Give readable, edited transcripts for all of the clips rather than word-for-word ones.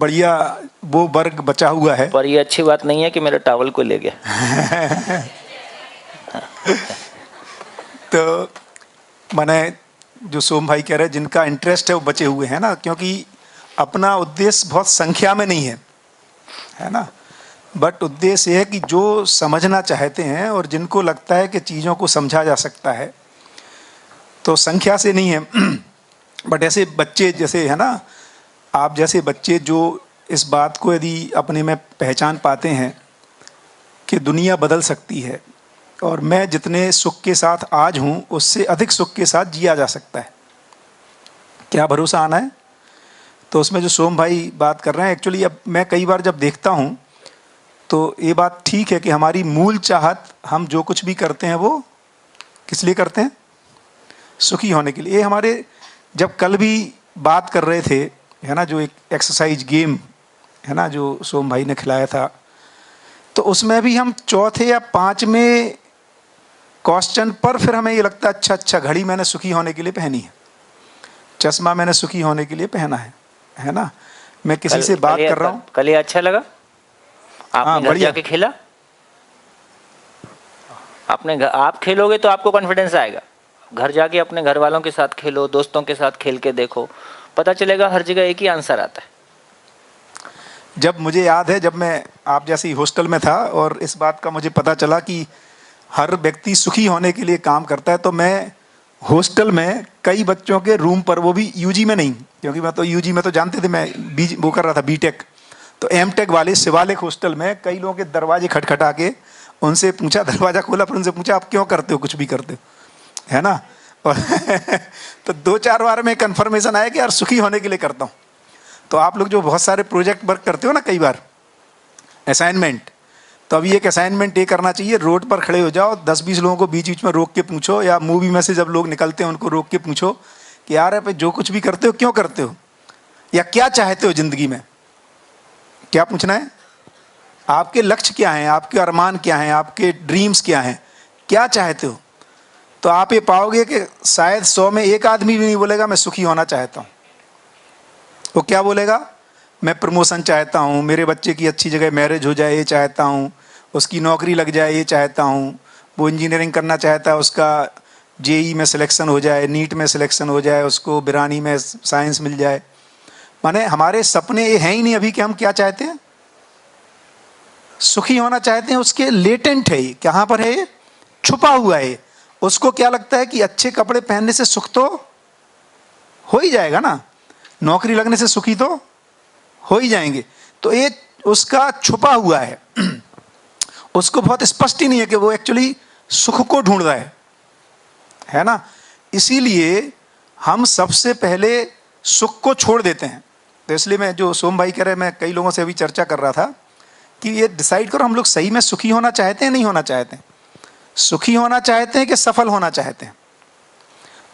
बढ़िया वो वर्ग बचा हुआ है। पर ये अच्छी बात नहीं है कि मेरे टॉवल को ले गया। तो मैंने जो सोम भाई कह रहे हैं जिनका इंटरेस्ट है वो बचे हुए हैं ना, क्योंकि अपना उद्देश्य बहुत संख्या में नहीं है ना, बट उद्देश्य ये है कि जो समझना चाहते हैं और जिनको लगता है कि चीज़ों को समझा जा सकता है, तो संख्या से नहीं है। बट ऐसे बच्चे जैसे है ना, आप जैसे बच्चे जो इस बात को यदि अपने में पहचान पाते हैं कि दुनिया बदल सकती है और मैं जितने सुख के साथ आज हूँ उससे अधिक सुख के साथ जिया जा सकता है, क्या भरोसा आना है। तो उसमें जो सोम भाई बात कर रहे हैं, एक्चुअली अब मैं कई बार जब देखता हूँ तो ये बात ठीक है कि हमारी मूल चाहत, हम जो कुछ भी करते हैं वो किस लिए करते हैं, सुखी होने के लिए। ये हमारे जब कल भी बात कर रहे थे है ना, जो एक एक्सरसाइज गेम है ना जो सोम भाई ने खिलाया था, तो उसमें भी हम चौथे या पांचवें क्वेश्चन पर फिर हमें ये लगता है अच्छा घड़ी मैंने सुखी होने के लिए पहनी है, चश्मा मैंने सुखी होने के लिए पहना है ना। मैं किसी से बात कर रहा हूँ, कल ये अच्छा लगा आपने घर जाके खेला, आप खेलोगे तो आपको कॉन्फिडेंस आएगा। घर जाके अपने घर वालों के साथ खेलो, दोस्तों के साथ खेल के देखो, पता चलेगा हर जगह एक ही आंसर आता है। जब मुझे याद है जब मैं आप जैसी हॉस्टल में था और इस बात का मुझे पता चला कि हर व्यक्ति सुखी होने के लिए काम करता है, तो मैं हॉस्टल में कई बच्चों के रूम पर, वो भी यूजी में नहीं, क्योंकि मैं तो यूजी में तो जानते थे मैं वो कर रहा था बीटेक, तो एमटेक वाले शिवालिक हॉस्टल में कई लोगों के दरवाजे खटखटा के उनसे पूछा, दरवाज़ा खोला फिर उनसे पूछा आप क्यों करते हो, कुछ भी करते हो है ना। और तो 2-4 बार में कन्फर्मेशन आया कि यार सुखी होने के लिए करता हूँ। तो आप लोग जो बहुत सारे प्रोजेक्ट वर्क करते हो ना, कई बार असाइनमेंट, तो अभी एक असाइनमेंट ये करना चाहिए, रोड पर खड़े हो जाओ, 10-20 लोगों को बीच बीच में रोक के पूछो, या मूवी में से जब लोग निकलते हैं उनको रोक के पूछो कि यार आप जो कुछ भी करते हो क्यों करते हो, या क्या चाहते हो ज़िंदगी में। क्या पूछना है, आपके लक्ष्य क्या हैं, आपके अरमान क्या हैं, आपके ड्रीम्स क्या हैं, क्या चाहते हो। तो आप ये पाओगे कि शायद 100 में एक आदमी भी नहीं बोलेगा मैं सुखी होना चाहता हूँ। वो क्या बोलेगा, मैं प्रमोशन चाहता हूँ, मेरे बच्चे की अच्छी जगह मैरिज हो जाए ये चाहता हूँ, उसकी नौकरी लग जाए ये चाहता हूँ, वो इंजीनियरिंग करना चाहता है, उसका जेई में सिलेक्शन हो जाए, नीट में सिलेक्शन हो जाए, उसको बिरानी में साइंस मिल जाए। माने हमारे सपने ये हैं ही नहीं अभी कि हम क्या चाहते हैं, सुखी होना चाहते हैं। उसके लेटेंट है, ये कहाँ पर है, ये छुपा हुआ है। उसको क्या लगता है कि अच्छे कपड़े पहनने से सुख तो हो ही जाएगा ना, नौकरी लगने से सुखी तो हो ही जाएंगे। तो ये उसका छुपा हुआ है, उसको बहुत स्पष्ट ही नहीं है कि वो एक्चुअली सुख को ढूंढ रहा है ना। इसीलिए हम सबसे पहले सुख को छोड़ देते हैं। तो इसलिए मैं जो सोम भाई कह रहे हैं, मैं कई लोगों से अभी चर्चा कर रहा था कि ये डिसाइड करो हम लोग सही में सुखी होना चाहते हैं नहीं होना चाहते हैं, सुखी होना चाहते हैं कि सफल होना चाहते हैं।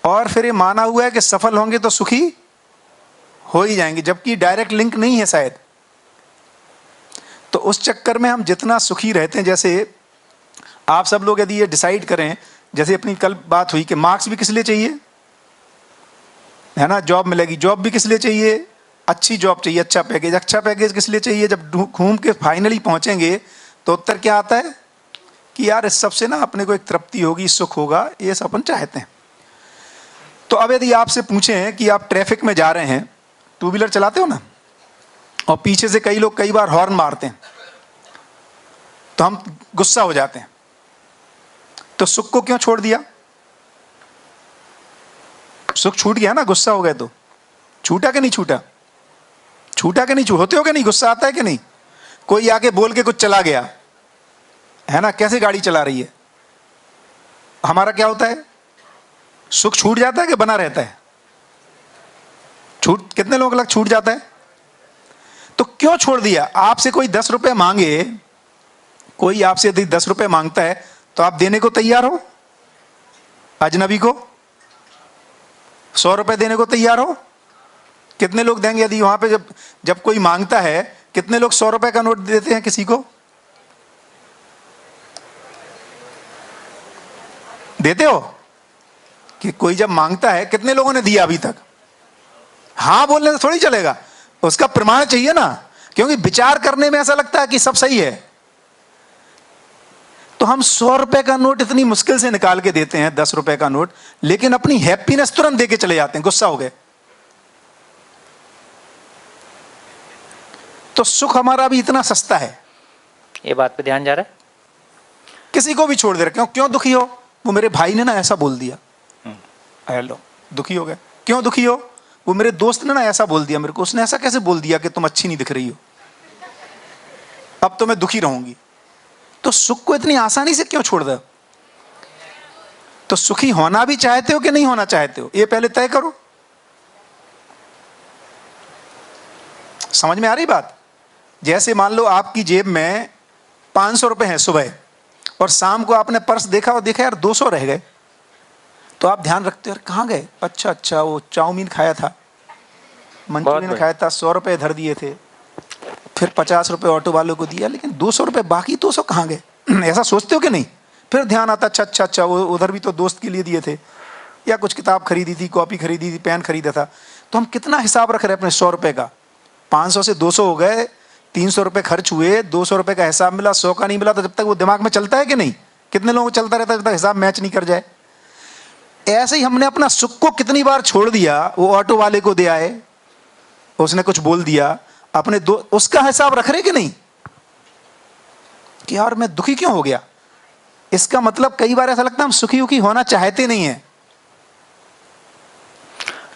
और फिर ये माना हुआ है कि सफल होंगे तो सुखी हो ही जाएंगे, जबकि डायरेक्ट लिंक नहीं है शायद। तो उस चक्कर में हम जितना सुखी रहते हैं, जैसे आप सब लोग यदि ये डिसाइड करें, जैसे अपनी कल बात हुई कि मार्क्स भी किस लिए चाहिए है ना, जॉब मिलेगी, जॉब भी किस लिए चाहिए, अच्छी जॉब चाहिए, अच्छा पैकेज किस लिए चाहिए। जब घूम के फाइनली पहुंचेंगे तो उत्तर क्या आता है कि यार इस सब से ना अपने को एक तृप्ति होगी, सुख होगा, ये सब अपन चाहते हैं। तो अब यदि आपसे पूछें कि आप ट्रैफिक में जा रहे हैं, टू व्हीलर चलाते हो ना, और पीछे से कई लोग कई बार हॉर्न मारते हैं, तो हम गुस्सा हो जाते हैं। तो सुख को क्यों छोड़ दिया, सुख छूट गया ना, गुस्सा हो गए तो छूटा कि नहीं छूटा, छूटा कि नहीं छूटा, होते हो कि नहीं, गुस्सा आता है कि नहीं। कोई आके बोल के कुछ चला गया है ना, कैसे गाड़ी चला रही है, हमारा क्या होता है, सुख छूट जाता है कि बना रहता है, छूट कितने लोगों को लग छूट जाता है। तो क्यों छोड़ दिया। आपसे कोई 10 रुपए मांगे, कोई आपसे यदि 10 रुपए मांगता है तो आप देने को तैयार हो, अजनबी को 100 रुपए देने को तैयार हो, कितने लोग देंगे। यदि वहां पे जब कोई मांगता है, कितने लोग 100 रुपए का नोट देते हैं किसी को, देते हो कि कोई जब मांगता है, कितने लोगों ने दिया अभी तक, हाँ बोलने से थोड़ी चलेगा, उसका प्रमाण चाहिए ना, क्योंकि विचार करने में ऐसा लगता है कि सब सही है। तो हम 100 रुपए का नोट इतनी मुश्किल से निकाल के देते हैं, 10 रुपए का नोट, लेकिन अपनी हैप्पीनेस तुरंत दे के चले जाते हैं, गुस्सा हो गए। तो सुख हमारा भी इतना सस्ता है। ये बात पे ध्यान जा रहा है? किसी को भी छोड़ दे रहे, क्यों क्यों दुखी हो? वो मेरे भाई ने ना ऐसा बोल दिया, हेलो, दुखी हो गए। क्यों दुखी हो? वो मेरे दोस्त ने ना ऐसा बोल दिया मेरे को, उसने ऐसा कैसे बोल दिया कि तुम अच्छी नहीं दिख रही हो, अब तो मैं दुखी रहूंगी। तो सुख को इतनी आसानी से क्यों छोड़ दो? तो सुखी होना भी चाहते हो कि नहीं होना चाहते हो, ये पहले तय करो। समझ में आ रही बात? जैसे मान लो आपकी जेब में 500 रुपए हैं सुबह, और शाम को आपने पर्स देखा और देखा यार 200 रह गए, तो आप ध्यान रखते हो यार कहाँ गए, अच्छा वो चाउमीन खाया था, मंचूरियन खाया था, 100 रुपए धर दिए थे, फिर 50 रुपए ऑटो वालों को दिया, लेकिन 200 रुपए बाकी 200 कहाँ गए? ऐसा सोचते हो कि नहीं? फिर ध्यान आता, अच्छा वो उधर भी तो दोस्त के लिए दिए थे, या कुछ किताब खरीदी थी, कॉपी खरीदी थी, पेन खरीदा था। तो हम कितना हिसाब रख रहे हैं अपने 100 रुपए का? 500 से 200 हो गए, 300 रुपए खर्च हुए, 200 रुपए का हिसाब मिला, 100 का नहीं मिला। तो जब तक वो दिमाग में चलता है कि नहीं, कितने लोगों को चलता रहता है जब तक हिसाब मैच नहीं कर जाए। ऐसे ही हमने अपना सुख को कितनी बार छोड़ दिया। वो ऑटो वाले को दे आए, उसने कुछ बोल दिया, अपने दो, उसका हिसाब रख रहे कि नहीं कि यार मैं दुखी क्यों हो गया? इसका मतलब कई बार ऐसा लगता है हम सुखी उखी होना चाहते नहीं है।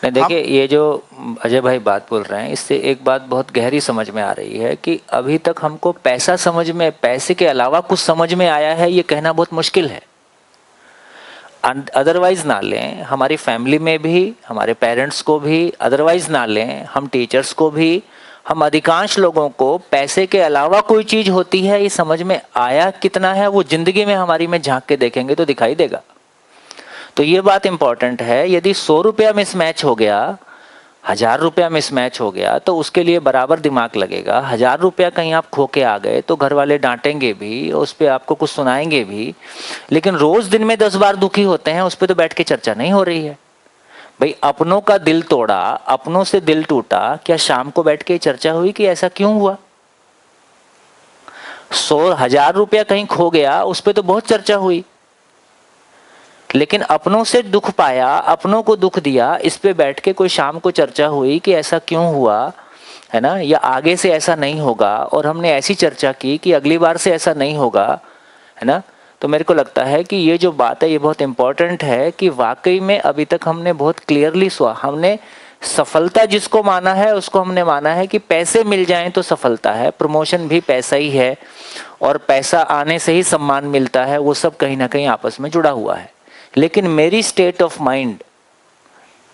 नहीं, देखिए ये जो अजय भाई बात बोल रहे हैं, इससे एक बात बहुत गहरी समझ में आ रही है कि अभी तक हमको पैसा समझ में, पैसे के अलावा कुछ समझ में आया है, ये कहना बहुत मुश्किल है। अदरवाइज ना लें, हमारी फैमिली में भी, हमारे पेरेंट्स को भी, अदरवाइज ना लें, हम टीचर्स को भी, हम अधिकांश लोगों को पैसे के अलावा कोई चीज होती है ये समझ में आया कितना है, वो जिंदगी में हमारी में झांक के देखेंगे तो दिखाई देगा। तो ये बात इंपॉर्टेंट है, यदि 100 रुपया मिसमैच हो गया, 1000 रुपया मिसमैच हो गया, तो उसके लिए बराबर दिमाग लगेगा। 1000 रुपया कहीं आप खो के आ गए तो घर वाले डांटेंगे भी, उस पर आपको कुछ सुनाएंगे भी, लेकिन रोज दिन में 10 बार दुखी होते हैं, उस पर तो बैठ के चर्चा नहीं हो रही है। भाई अपनों का दिल तोड़ा, अपनों से दिल टूटा, क्या शाम को बैठ के चर्चा हुई कि ऐसा क्यों हुआ? 1000 रुपया कहीं खो गया, उस पर तो बहुत चर्चा हुई, लेकिन अपनों से दुख पाया, अपनों को दुख दिया, इस पे बैठ के कोई शाम को चर्चा हुई कि ऐसा क्यों हुआ, है ना, या आगे से ऐसा नहीं होगा, और हमने ऐसी चर्चा की कि अगली बार से ऐसा नहीं होगा, है ना। तो मेरे को लगता है कि ये जो बात है ये बहुत इंपॉर्टेंट है कि वाकई में अभी तक हमने बहुत क्लियरली हमने सफलता जिसको माना है उसको हमने माना है कि पैसे मिल जाएं तो सफलता है, प्रमोशन भी पैसा ही है, और पैसा आने से ही सम्मान मिलता है, वो सब कहीं ना कहीं आपस में जुड़ा हुआ है। लेकिन मेरी स्टेट ऑफ माइंड,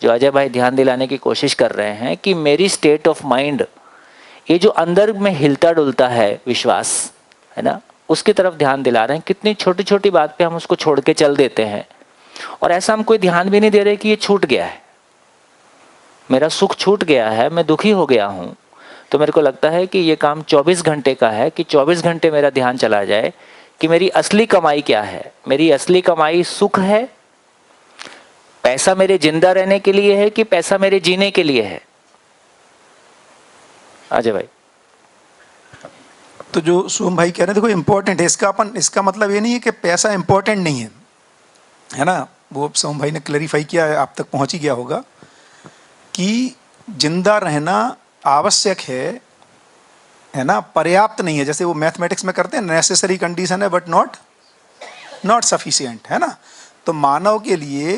जो अजय भाई ध्यान दिलाने की कोशिश कर रहे हैं कि मेरी स्टेट ऑफ माइंड, ये जो अंदर में हिलता डुलता है विश्वास, है ना, उसकी तरफ ध्यान दिला रहे हैं। कितनी छोटी छोटी बात पे हम उसको छोड़ के चल देते हैं, और ऐसा हम कोई ध्यान भी नहीं दे रहे कि ये छूट गया है, मेरा सुख छूट गया है, मैं दुखी हो गया हूं। तो मेरे को लगता है कि ये काम 24 घंटे का है कि 24 घंटे मेरा ध्यान चला जाए कि मेरी असली कमाई क्या है। मेरी असली कमाई सुख है, पैसा मेरे जिंदा रहने के लिए है कि पैसा मेरे जीने के लिए है? अजय भाई। तो जो सोम भाई कह रहे हैं देखो इंपॉर्टेंट है, इसका मतलब ये नहीं है कि पैसा इंपॉर्टेंट नहीं है ना। वो सोम भाई ने क्लैरिफाई किया है, आप तक पहुंच ही गया होगा कि जिंदा रहना आवश्यक है ना, पर्याप्त नहीं है। जैसे वो मैथमेटिक्स में करते हैं, नेसेसरी कंडीशन है बट नॉट सफिशिएंट, है ना। तो मानव के लिए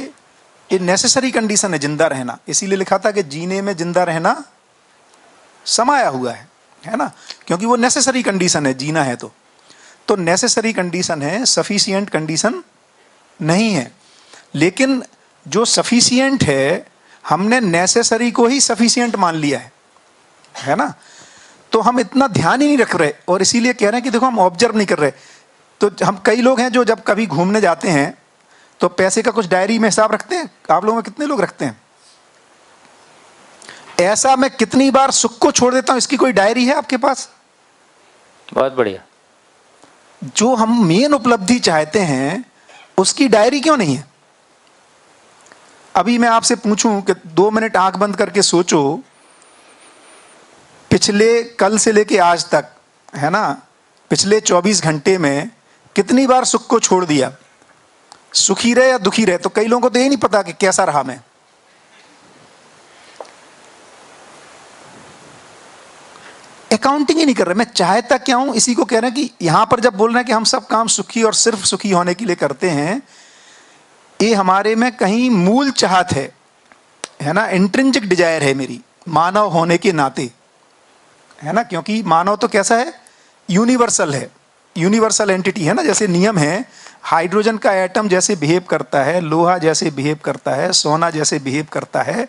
ये नेसेसरी कंडीशन है जिंदा रहना, इसीलिए लिखा था कि जीने में जिंदा रहना समाया हुआ है ना, क्योंकि वो नेसेसरी कंडीशन है, जीना है तो नेसेसरी कंडीशन है, सफिशिएंट कंडीशन नहीं है। लेकिन जो सफिशिएंट है, हमने नेसेसरी को ही सफिशिएंट मान लिया है ना। तो हम इतना ध्यान ही नहीं रख रहे, और इसीलिए कह रहे हैं कि देखो हम ऑब्जर्व नहीं कर रहे। तो हम कई लोग हैं जो जब कभी घूमने जाते हैं तो पैसे का कुछ डायरी में हिसाब रखते हैं। आप लोगों में कितने लोग रखते हैं? ऐसा मैं कितनी बार सुख को छोड़ देता हूं, इसकी कोई डायरी है आपके पास? बहुत बढ़िया। जो हम मेन उपलब्धि चाहते हैं उसकी डायरी क्यों नहीं है? अभी मैं आपसे पूछूं कि 2 मिनट आंख बंद करके सोचो पिछले कल से लेके आज तक, है ना, पिछले 24 घंटे में कितनी बार सुख को छोड़ दिया? सुखी रहे या दुखी रहे? तो कई लोगों को तो ये नहीं पता कि कैसा रहा मैं। अकाउंटिंग ही नहीं कर रहे, मैं चाहता क्या हूं, इसी को कह रहे हैं कि यहां पर जब बोल रहे हैं कि हम सब काम सुखी और सिर्फ सुखी होने के लिए करते हैं, ये हमारे में कहीं मूल चाहत है ना, इंट्रिंसिक डिजायर है मेरी, मानव होने के नाते, है ना। क्योंकि मानव तो कैसा है, यूनिवर्सल है, यूनिवर्सल एंटिटी है ना। जैसे नियम है, हाइड्रोजन का एटम जैसे बिहेव करता है, लोहा जैसे बिहेव करता है, सोना जैसे बिहेव करता है।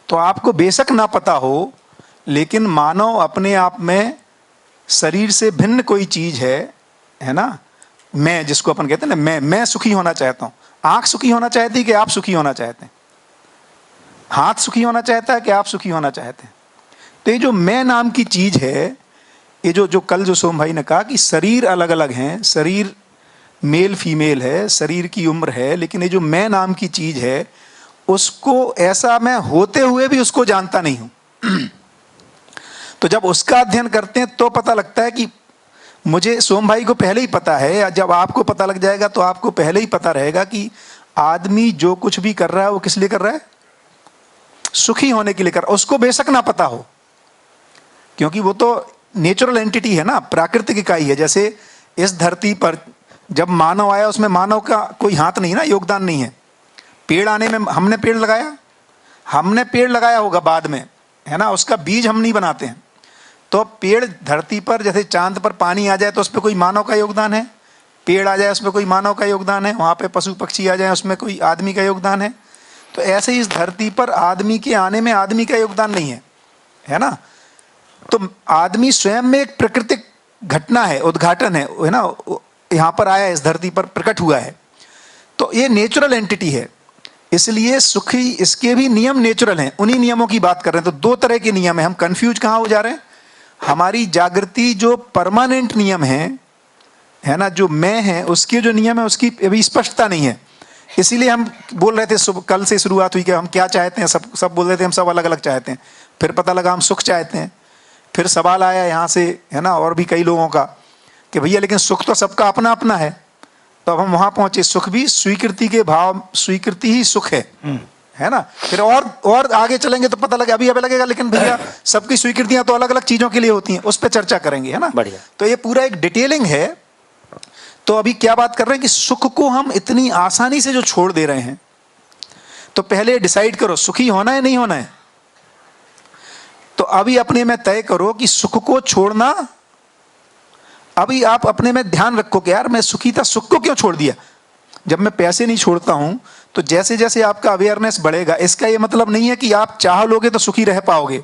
तो आपको बेशक ना पता हो, लेकिन मानव अपने आप में शरीर से भिन्न कोई चीज है ना। मैं, जिसको अपन कहते हैं ना, मैं सुखी होना चाहता हूं। आंख सुखी होना चाहती है कि आप सुखी होना चाहते हैं? हाथ सुखी होना चाहता है कि आप सुखी होना चाहते हैं? तो ये जो मैं नाम की चीज है, ये जो कल जो सोम भाई ने कहा कि शरीर अलग अलग हैं, शरीर मेल फीमेल है, शरीर की उम्र है, लेकिन ये जो मैं नाम की चीज है, उसको ऐसा मैं होते हुए भी उसको जानता नहीं हूं। तो जब उसका अध्ययन करते हैं तो पता लगता है कि मुझे सोम भाई को पहले ही पता है, या जब आपको पता लग जाएगा तो आपको पहले ही पता रहेगा कि आदमी जो कुछ भी कर रहा है वो किस लिए कर रहा है? सुखी होने के लिए कर रहा है। उसको बेशक ना पता हो, क्योंकि वो तो नेचुरल एंटिटी है ना, प्राकृतिक इकाई है। जैसे इस धरती पर जब मानव आया, उसमें मानव का कोई हाथ नहीं ना, योगदान नहीं है। पेड़ आने में हमने पेड़ लगाया होगा बाद में, है ना, उसका बीज हम नहीं बनाते हैं। तो पेड़ धरती पर, जैसे चांद पर पानी आ जाए तो उस पर कोई मानव का योगदान है, पेड़ आ जाए उसमें कोई मानव का योगदान है, वहां पे पशु पक्षी आ जाए उसमें कोई आदमी का योगदान है। तो ऐसे ही इस धरती पर आदमी के आने में आदमी का योगदान नहीं है ना। तो आदमी स्वयं में एक प्राकृतिक घटना है, उद्घाटन है ना, यहां पर आया, इस धरती पर प्रकट हुआ है। तो ये नेचुरल एंटिटी है, इसलिए सुखी, इसके भी नियम नेचुरल हैं। उन्हीं नियमों की बात कर रहे हैं। तो दो तरह के नियम है। हम कंफ्यूज कहां हो जा रहे हैं? हमारी जागृति जो परमानेंट नियम है ना, जो मैं है, उसके जो नियम है उसकी अभी स्पष्टता नहीं है। इसीलिए हम बोल रहे थे, कल से शुरुआत हुई कि हम क्या चाहते हैं। सब बोल रहे थे हम सब अलग अलग चाहते हैं। फिर पता लगा हम सुख चाहते हैं। फिर सवाल आया यहाँ से, है ना, और भी कई लोगों का, कि भैया लेकिन सुख तो सबका अपना अपना है। तो अब हम वहां पहुंचे, सुख भी स्वीकृति के भाव, स्वीकृति ही सुख है ना। फिर और आगे चलेंगे तो पता लगे, अभी लगेगा लेकिन भैया सबकी स्वीकृतियां तो अलग अलग चीजों के लिए होती हैं, उस पर चर्चा करेंगे, है ना। बढ़िया। तो ये पूरा एक डिटेलिंग है। तो अभी क्या बात कर रहे हैं कि सुख को हम इतनी आसानी से जो छोड़ दे रहे हैं, तो पहले डिसाइड करो सुखी होना है नहीं होना है। तो अभी अपने में तय करो कि सुख को छोड़ना, अभी आप अपने में ध्यान रखो कि यार मैं सुखी था, सुख को क्यों छोड़ दिया। जब मैं पैसे नहीं छोड़ता हूं, तो जैसे जैसे आपका अवेयरनेस बढ़ेगा, इसका ये मतलब नहीं है कि आप चाह लोगे तो सुखी रह पाओगे,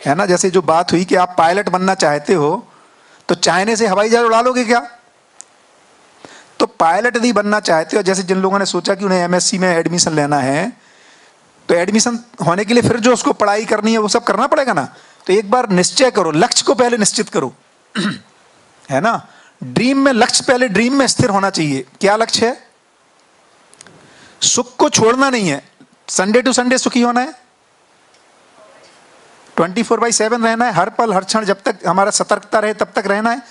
है ना। जैसे जो बात हुई कि आप पायलट बनना चाहते हो, तो चाहने से हवाई जहाज उड़ा लोगे क्या? तो पायलट यदि बनना चाहते हो, जैसे जिन लोगों ने सोचा कि उन्हें एमएससी में एडमिशन लेना है, तो एडमिशन होने के लिए फिर जो उसको पढ़ाई करनी है वो सब करना पड़ेगा ना। तो एक बार निश्चय करो, लक्ष्य को पहले निश्चित करो, है ना। ड्रीम में लक्ष्य, पहले ड्रीम में स्थिर होना चाहिए। क्या लक्ष्य है? सुख को छोड़ना नहीं है, संडे टू संडे सुखी होना है, 24/7 रहना है, हर पल हर क्षण जब तक हमारा सतर्कता रहे तब तक रहना है।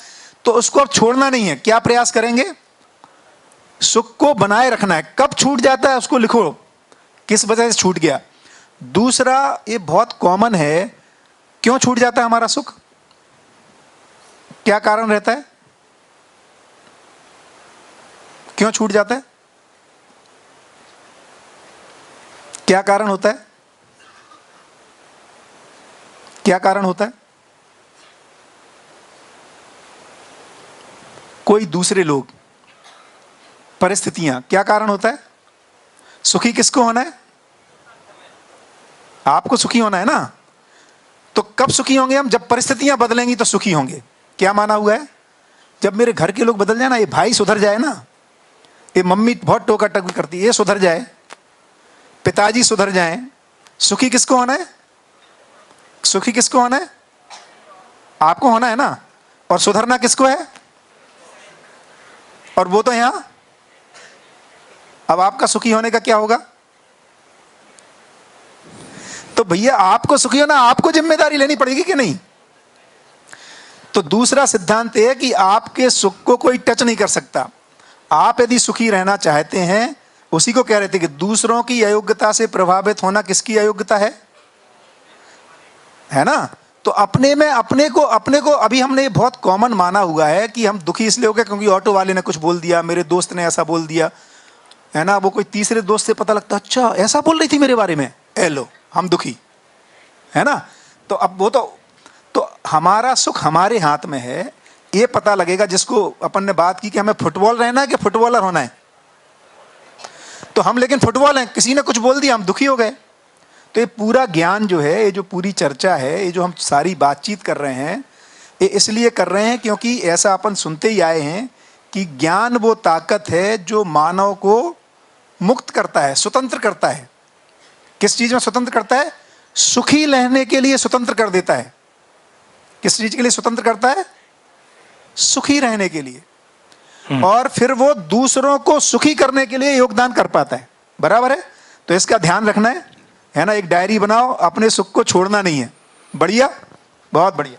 तो उसको अब छोड़ना नहीं है। क्या प्रयास करेंगे? सुख को बनाए रखना है। कब छूट जाता है उसको लिखो, किस वजह से छूट गया। दूसरा, ये बहुत कॉमन है, क्यों छूट जाता है हमारा सुख? क्या कारण रहता है? क्यों छूट जाता है? क्या कारण होता है? क्या कारण होता है? कोई दूसरे लोग, परिस्थितियां, क्या कारण होता है? सुखी किसको होना है? आपको सुखी होना है ना। तो कब सुखी होंगे हम? जब परिस्थितियां बदलेंगी तो सुखी होंगे। क्या माना हुआ है? जब मेरे घर के लोग बदल जाए ना, ये भाई सुधर जाए ना, ये मम्मी बहुत टोका टकी करती है, ये सुधर जाए, पिताजी सुधर जाएं, सुखी किसको होना है? सुखी किसको होना है? आपको होना है ना। और सुधरना किसको है? और वो तो यहां। अब आपका सुखी होने का क्या होगा? तो भैया आपको सुखी होना, आपको जिम्मेदारी लेनी पड़ेगी कि नहीं? तो दूसरा सिद्धांत है कि आपके सुख को कोई टच नहीं कर सकता। आप यदि सुखी रहना चाहते हैं, उसी को कह रहे थे कि दूसरों की अयोग्यता से प्रभावित होना किसकी अयोग्यता है ना? तो अपने में अपने को अभी हमने बहुत कॉमन माना हुआ है कि हम दुखी इसलिए हो गए क्योंकि ऑटो वाले ने कुछ बोल दिया, मेरे दोस्त ने ऐसा बोल दिया, है ना? वो कोई तीसरे दोस्त से पता लगता, अच्छा ऐसा बोल रही थी मेरे बारे में, ए लो हम दुखी, है ना? तो अब वो तो हमारा सुख हमारे हाथ में है। ये पता लगेगा, जिसको अपन ने बात की कि हमें फुटबॉल रहना है कि फुटबॉलर होना है, तो हम लेकिन फुटबॉल हैं, किसी ने कुछ बोल दिया हम दुखी हो गए। तो ये पूरा ज्ञान जो है, ये जो पूरी चर्चा है, ये जो हम सारी बातचीत कर रहे हैं, ये इसलिए कर रहे हैं क्योंकि ऐसा अपन सुनते ही आए हैं कि ज्ञान वो ताकत है जो मानव को मुक्त करता है, स्वतंत्र करता है। किस चीज में स्वतंत्र करता है? सुखी रहने के लिए स्वतंत्र कर देता है। किस चीज के लिए स्वतंत्र करता है? सुखी रहने के लिए। और फिर वो दूसरों को सुखी करने के लिए योगदान कर पाता है। बराबर है? तो इसका ध्यान रखना है ना? एक डायरी बनाओ, अपने सुख को छोड़ना नहीं है। बढ़िया, बहुत बढ़िया।